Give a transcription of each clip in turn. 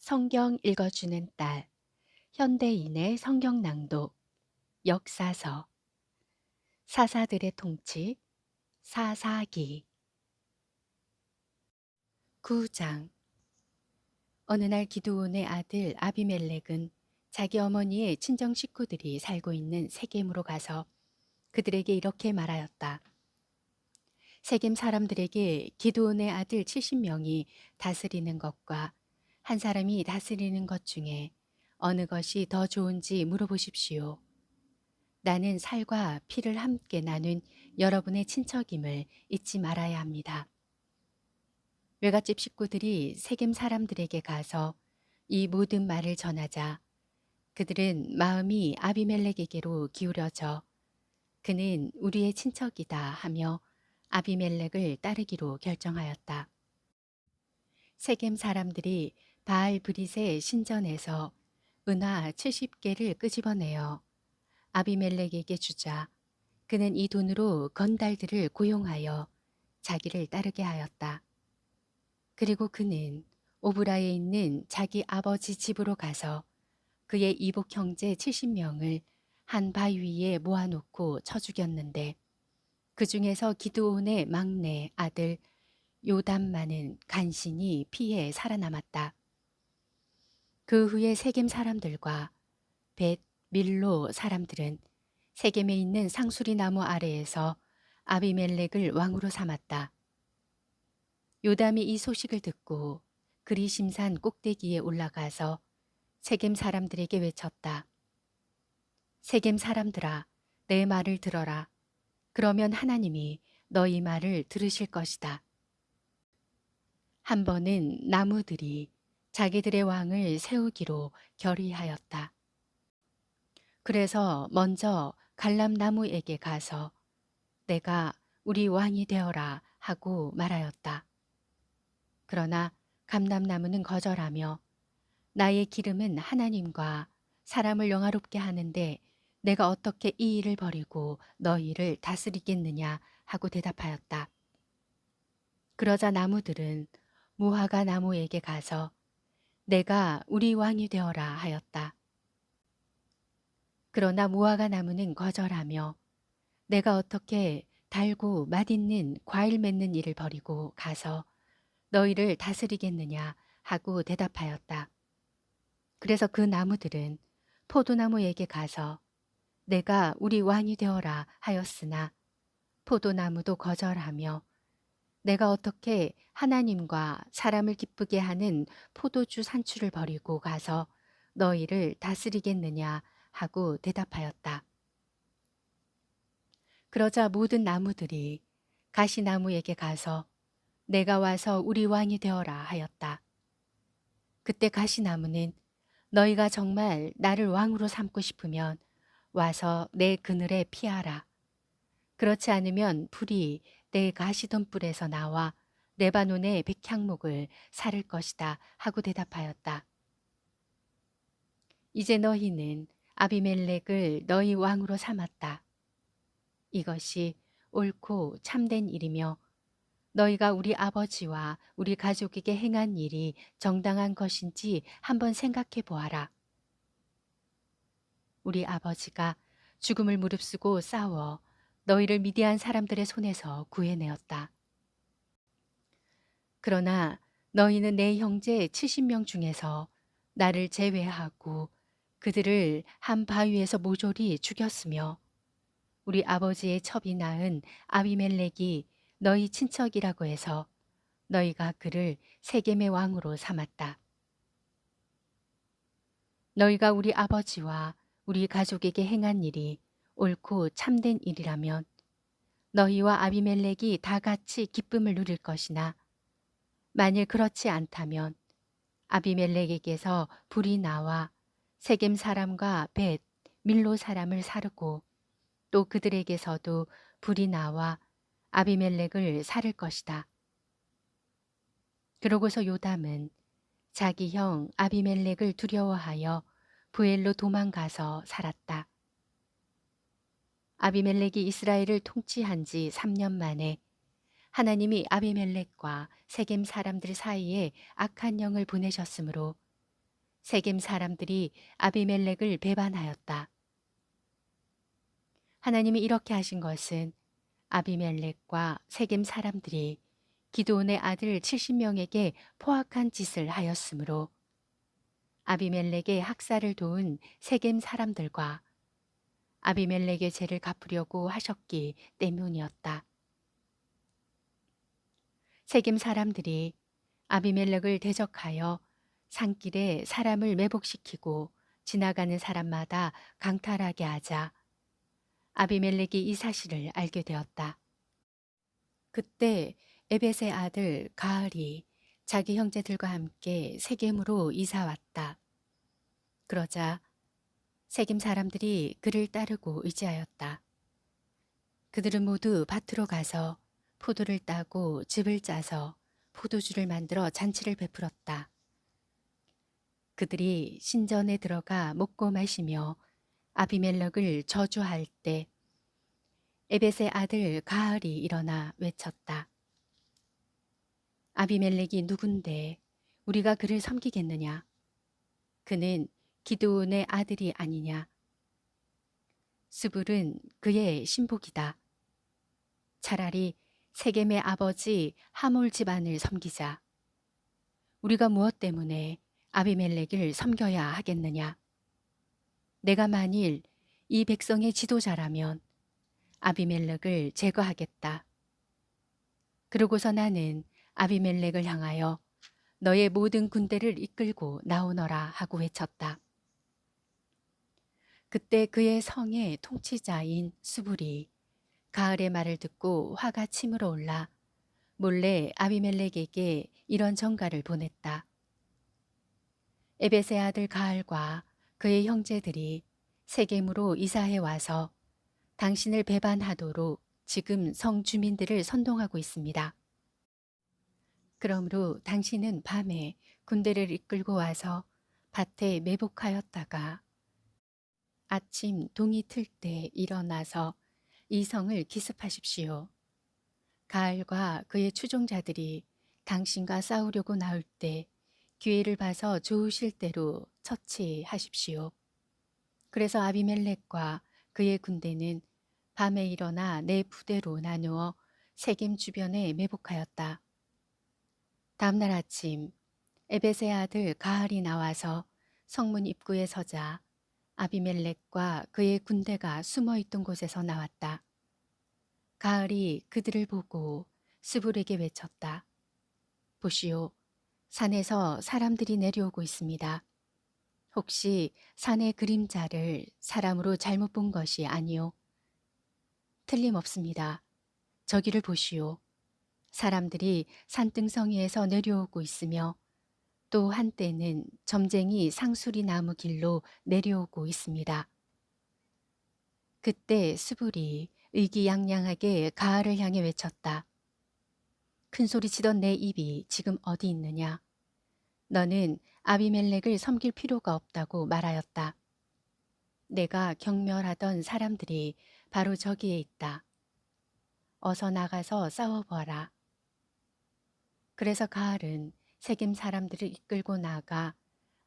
성경 읽어주는 딸, 현대인의 성경 낭독, 역사서, 사사들의 통치, 사사기. 9장. 어느 날 기드온의 아들 아비멜렉은 자기 어머니의 친정 식구들이 살고 있는 세겜으로 가서 그들에게 이렇게 말하였다. 세겜 사람들에게 기드온의 아들 70명이 다스리는 것과 한 사람이 다스리는 것 중에 어느 것이 더 좋은지 물어보십시오. 나는 살과 피를 함께 나눈 여러분의 친척임을 잊지 말아야 합니다. 외갓집 식구들이 세겜 사람들에게 가서 이 모든 말을 전하자 그들은 마음이 아비멜렉에게로 기울여져 그는 우리의 친척이다 하며 아비멜렉을 따르기로 결정하였다. 세겜 사람들이 바알 브릿의 신전에서 은화 70개를 끄집어내어 아비멜렉에게 주자 그는 이 돈으로 건달들을 고용하여 자기를 따르게 하였다. 그리고 그는 오브라에 있는 자기 아버지 집으로 가서 그의 이복 형제 70명을 한 바위 위에 모아놓고 쳐 죽였는데 그 중에서 기드온의 막내 아들 요담만은 간신히 피해 살아남았다. 그 후에 세겜 사람들과 벳 밀로 사람들은 세겜에 있는 상수리 나무 아래에서 아비멜렉을 왕으로 삼았다. 요담이 이 소식을 듣고 그리심산 꼭대기에 올라가서 세겜 사람들에게 외쳤다. 세겜 사람들아, 내 말을 들어라. 그러면 하나님이 너희 말을 들으실 것이다. 한 번은 나무들이 자기들의 왕을 세우기로 결의하였다. 그래서 먼저 갈람나무에게 가서 내가 우리 왕이 되어라 하고 말하였다. 그러나 감람나무는 거절하며 나의 기름은 하나님과 사람을 영화롭게 하는데 내가 어떻게 이 일을 버리고 너희를 다스리겠느냐 하고 대답하였다. 그러자 나무들은 무화과 나무에게 가서 내가 우리 왕이 되어라 하였다. 그러나 무화과 나무는 거절하며 내가 어떻게 달고 맛있는 과일 맺는 일을 버리고 가서 너희를 다스리겠느냐 하고 대답하였다. 그래서 그 나무들은 포도나무에게 가서 내가 우리 왕이 되어라 하였으나 포도나무도 거절하며 내가 어떻게 하나님과 사람을 기쁘게 하는 포도주 산추를 버리고 가서 너희를 다스리겠느냐 하고 대답하였다. 그러자 모든 나무들이 가시나무에게 가서 내가 와서 우리 왕이 되어라 하였다. 그때 가시나무는 너희가 정말 나를 왕으로 삼고 싶으면 와서 내 그늘에 피하라. 그렇지 않으면 불이 내 가시던 뿔에서 나와 레바논의 백향목을 사를 것이다 하고 대답하였다. 이제 너희는 아비멜렉을 너희 왕으로 삼았다. 이것이 옳고 참된 일이며 너희가 우리 아버지와 우리 가족에게 행한 일이 정당한 것인지 한번 생각해 보아라. 우리 아버지가 죽음을 무릅쓰고 싸워 너희를 미디안 사람들의 손에서 구해내었다. 그러나 너희는 내 형제 70명 중에서 나를 제외하고 그들을 한 바위에서 모조리 죽였으며 우리 아버지의 첩이 낳은 아비멜렉이 너희 친척이라고 해서 너희가 그를 세겜의 왕으로 삼았다. 너희가 우리 아버지와 우리 가족에게 행한 일이 옳고 참된 일이라면 너희와 아비멜렉이 다 같이 기쁨을 누릴 것이나 만일 그렇지 않다면 아비멜렉에게서 불이 나와 세겜 사람과 벳 밀로 사람을 사르고 또 그들에게서도 불이 나와 아비멜렉을 살을 것이다. 그러고서 요담은 자기 형 아비멜렉을 두려워하여 부엘로 도망가서 살았다. 아비멜렉이 이스라엘을 통치한 지 3년 만에 하나님이 아비멜렉과 세겜 사람들 사이에 악한 영을 보내셨으므로 세겜 사람들이 아비멜렉을 배반하였다. 하나님이 이렇게 하신 것은 아비멜렉과 세겜 사람들이 기드온의 아들 70명에게 포악한 짓을 하였으므로 아비멜렉의 학살을 도운 세겜 사람들과 아비멜렉의 죄를 갚으려고 하셨기 때문이었다. 세겜 사람들이 아비멜렉을 대적하여 산길에 사람을 매복시키고 지나가는 사람마다 강탈하게 하자 아비멜렉이 이 사실을 알게 되었다. 그때 에벳의 아들 가을이 자기 형제들과 함께 세겜으로 이사 왔다. 그러자 세겜 사람들이 그를 따르고 의지하였다. 그들은 모두 밭으로 가서 포도를 따고 즙을 짜서 포도주를 만들어 잔치를 베풀었다. 그들이 신전에 들어가 먹고 마시며 아비멜렉을 저주할 때 에벳의 아들 가을이 일어나 외쳤다. 아비멜렉이 누군데 우리가 그를 섬기겠느냐? 그는 기드온의 아들이 아니냐? 스불은 그의 신복이다. 차라리 세겜의 아버지 하몰 집안을 섬기자. 우리가 무엇 때문에 아비멜렉을 섬겨야 하겠느냐? 내가 만일 이 백성의 지도자라면 아비멜렉을 제거하겠다. 그러고서 나는 아비멜렉을 향하여 너의 모든 군대를 이끌고 나오너라 하고 외쳤다. 그때 그의 성의 통치자인 수불이 가을의 말을 듣고 화가 치밀어 올라 몰래 아비멜렉에게 이런 전가를 보냈다. 에벳의 아들 가을과 그의 형제들이 세겜으로 이사해 와서 당신을 배반하도록 지금 성 주민들을 선동하고 있습니다. 그러므로 당신은 밤에 군대를 이끌고 와서 밭에 매복하였다가 아침 동이 틀 때 일어나서 이 성을 기습하십시오. 가을과 그의 추종자들이 당신과 싸우려고 나올 때 기회를 봐서 좋으실 대로 처치하십시오. 그래서 아비멜렉과 그의 군대는 밤에 일어나 네 부대로 나누어 세겜 주변에 매복하였다. 다음날 아침 에벳의 아들 가을이 나와서 성문 입구에 서자 아비멜렉과 그의 군대가 숨어 있던 곳에서 나왔다. 가을이 그들을 보고 스불에게 외쳤다. 보시오, 산에서 사람들이 내려오고 있습니다. 혹시 산의 그림자를 사람으로 잘못 본 것이 아니오? 틀림없습니다. 저기를 보시오. 사람들이 산등성이에서 내려오고 있으며 또 한때는 점쟁이 상수리 나무 길로 내려오고 있습니다. 그때 스불이 의기양양하게 가을을 향해 외쳤다. 큰소리 치던 내 입이 지금 어디 있느냐? 너는 아비멜렉을 섬길 필요가 없다고 말하였다. 내가 경멸하던 사람들이 바로 저기에 있다. 어서 나가서 싸워보아라. 그래서 가을은 세겜 사람들을 이끌고 나가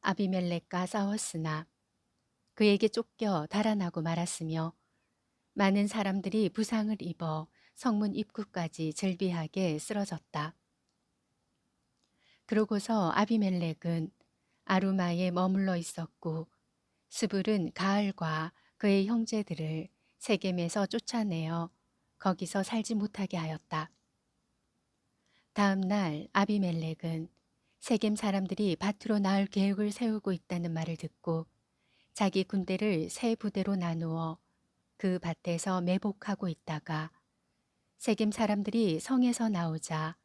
아비멜렉과 싸웠으나 그에게 쫓겨 달아나고 말았으며 많은 사람들이 부상을 입어 성문 입구까지 절비하게 쓰러졌다. 그러고서 아비멜렉은 아루마에 머물러 있었고 스불은 가을과 그의 형제들을 세겜에서 쫓아내어 거기서 살지 못하게 하였다. 다음 날 아비멜렉은 세겜 사람들이 밭으로 나올 계획을 세우고 있다는 말을 듣고 자기 군대를 세 부대로 나누어 그 밭에서 매복하고 있다가 세겜 사람들이 성에서 나오자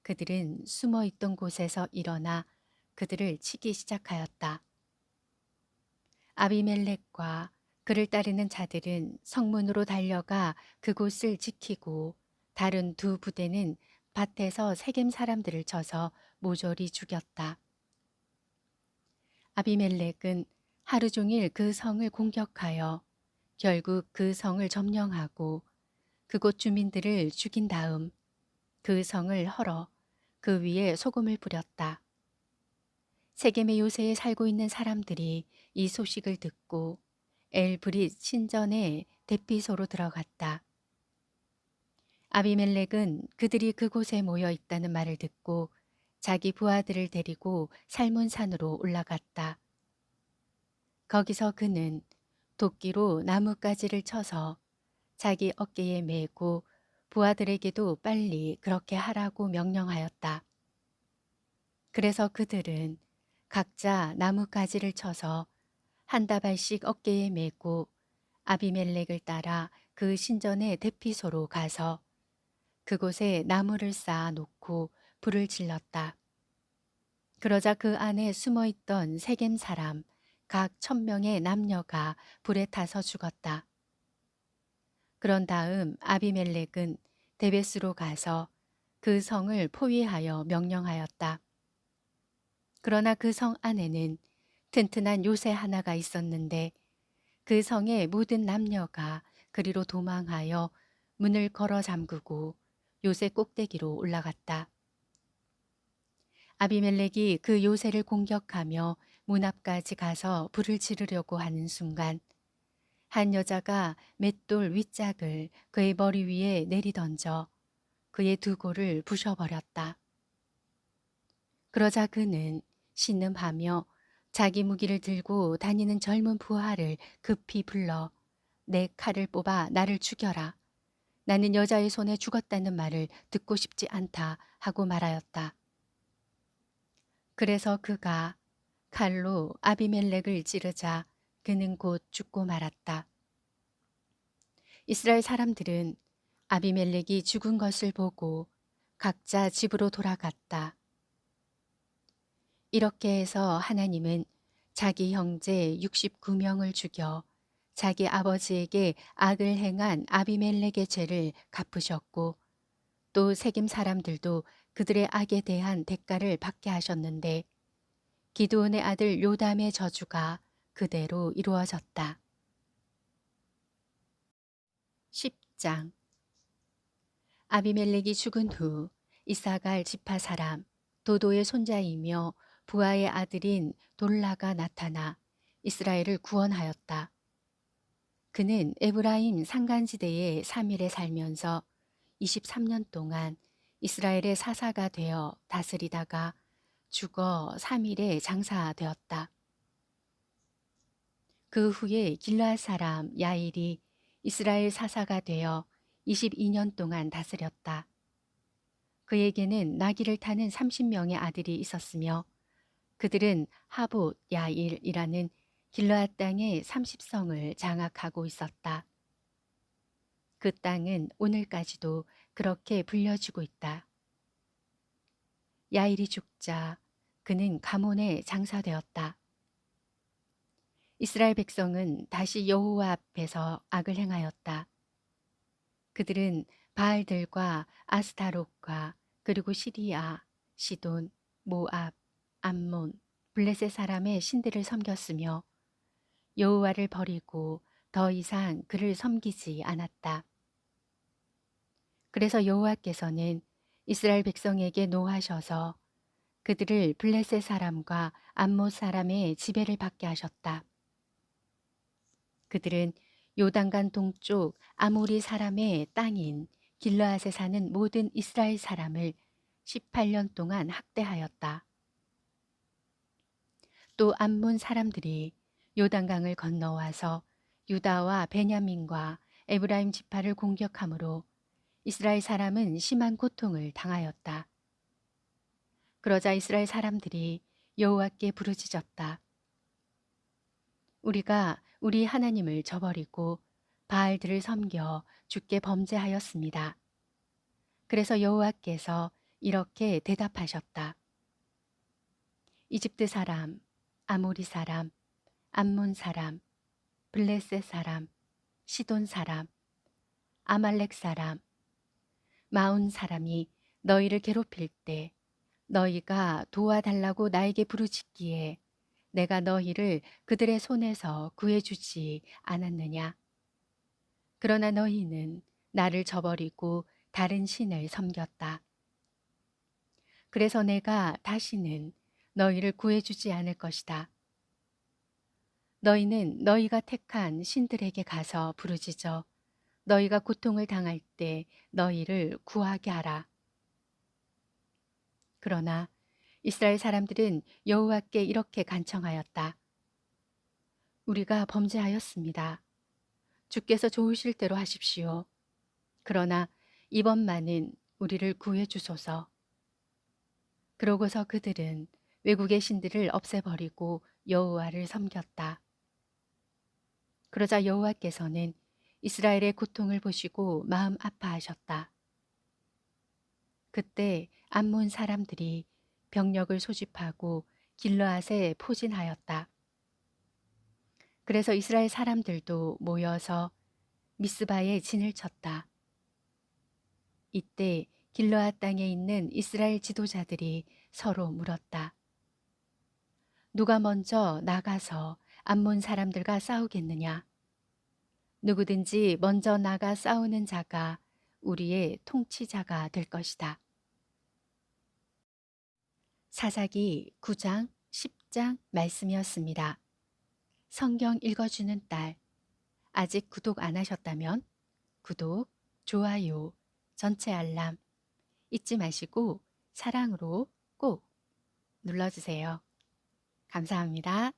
그들은 숨어 있던 곳에서 일어나 그들을 치기 시작하였다. 아비멜렉과 그를 따르는 자들은 성문으로 달려가 그곳을 지키고 다른 두 부대는 밭에서 세겜 사람들을 쳐서 모조리 죽였다. 아비멜렉은 하루 종일 그 성을 공격하여 결국 그 성을 점령하고 그곳 주민들을 죽인 다음 그 성을 헐어 그 위에 소금을 뿌렸다. 세겜의 요새에 살고 있는 사람들이 이 소식을 듣고 엘브릿 신전의 대피소로 들어갔다. 아비멜렉은 그들이 그곳에 모여 있다는 말을 듣고 자기 부하들을 데리고 살문산으로 올라갔다. 거기서 그는 도끼로 나뭇가지를 쳐서 자기 어깨에 메고 부하들에게도 빨리 그렇게 하라고 명령하였다. 그래서 그들은 각자 나뭇가지를 쳐서 한 다발씩 어깨에 메고 아비멜렉을 따라 그 신전의 대피소로 가서 그곳에 나무를 쌓아 놓고 불을 질렀다. 그러자 그 안에 숨어 있던 세겜 사람 각 1,000명의 남녀가 불에 타서 죽었다. 그런 다음 아비멜렉은 데베스로 가서 그 성을 포위하여 명령하였다. 그러나 그 성 안에는 튼튼한 요새 하나가 있었는데 그 성의 모든 남녀가 그리로 도망하여 문을 걸어 잠그고 요새 꼭대기로 올라갔다. 아비멜렉이 그 요새를 공격하며 문 앞까지 가서 불을 지르려고 하는 순간 한 여자가 맷돌 윗짝을 그의 머리 위에 내리던져 그의 두 골을 부셔버렸다. 그러자 그는 신음하며 자기 무기를 들고 다니는 젊은 부하를 급히 불러 내 칼을 뽑아 나를 죽여라. 나는 여자의 손에 죽었다는 말을 듣고 싶지 않다 하고 말하였다. 그래서 그가 칼로 아비멜렉을 찌르자 그는 곧 죽고 말았다. 이스라엘 사람들은 아비멜렉이 죽은 것을 보고 각자 집으로 돌아갔다. 이렇게 해서 하나님은 자기 형제 69명을 죽여 자기 아버지에게 악을 행한 아비멜렉의 죄를 갚으셨고 또 세겜 사람들도 그들의 악에 대한 대가를 받게 하셨는데 기드온의 아들 요담의 저주가 그대로 이루어졌다. 10장 아비멜렉이 죽은 후 이사갈 지파 사람 도도의 손자이며 부하의 아들인 돌라가 나타나 이스라엘을 구원하였다. 그는 에브라임 산간지대에 3일에 살면서 23년 동안 이스라엘의 사사가 되어 다스리다가 죽어 3일에 장사되었다. 그 후에 길르앗 사람 야일이 이스라엘 사사가 되어 22년 동안 다스렸다. 그에게는 나귀를 타는 30명의 아들이 있었으며 그들은 하봇 야일이라는 길르앗 땅의 30성을 장악하고 있었다. 그 땅은 오늘까지도 그렇게 불려지고 있다. 야일이 죽자 그는 가몬에 장사되었다. 이스라엘 백성은 다시 여호와 앞에서 악을 행하였다. 그들은 바알들과 아스타롯과 그리고 시리아, 시돈, 모압, 암몬, 블레셋 사람의 신들을 섬겼으며 여호와를 버리고 더 이상 그를 섬기지 않았다. 그래서 여호와께서는 이스라엘 백성에게 노하셔서 그들을 블레셋 사람과 암몬 사람의 지배를 받게 하셨다. 그들은 요단강 동쪽 아모리 사람의 땅인 길르앗에 사는 모든 이스라엘 사람을 18년 동안 학대하였다. 또 암몬 사람들이 요단강을 건너와서 유다와 베냐민과 에브라임 지파를 공격하므로 이스라엘 사람은 심한 고통을 당하였다. 그러자 이스라엘 사람들이 여호와께 부르짖었다. 우리가 우리 하나님을 저버리고 바알들을 섬겨 주께 범죄하였습니다. 그래서 여호와께서 이렇게 대답하셨다. 이집트 사람, 아모리 사람, 암몬 사람, 블레셋 사람, 시돈 사람, 아말렉 사람, 마온 사람이 너희를 괴롭힐 때 너희가 도와달라고 나에게 부르짖기에 내가 너희를 그들의 손에서 구해주지 않았느냐. 그러나 너희는 나를 저버리고 다른 신을 섬겼다. 그래서 내가 다시는 너희를 구해주지 않을 것이다. 너희는 너희가 택한 신들에게 가서 부르짖어 너희가 고통을 당할 때 너희를 구하게 하라. 그러나 이스라엘 사람들은 여호와께 이렇게 간청하였다. 우리가 범죄하였습니다. 주께서 좋으실 대로 하십시오. 그러나 이번만은 우리를 구해 주소서. 그러고서 그들은 외국의 신들을 없애버리고 여호와를 섬겼다. 그러자 여호와께서는 이스라엘의 고통을 보시고 마음 아파하셨다. 그때 암몬 사람들이 병력을 소집하고 길르앗에 포진하였다. 그래서 이스라엘 사람들도 모여서 미스바에 진을 쳤다. 이때 길르앗 땅에 있는 이스라엘 지도자들이 서로 물었다. 누가 먼저 나가서 암몬 사람들과 싸우겠느냐? 누구든지 먼저 나가 싸우는 자가 우리의 통치자가 될 것이다. 사사기 9장, 10장 말씀이었습니다. 성경 읽어주는 딸, 아직 구독 안 하셨다면 구독, 좋아요, 전체 알람 잊지 마시고 사랑으로 꼭 눌러주세요. 감사합니다.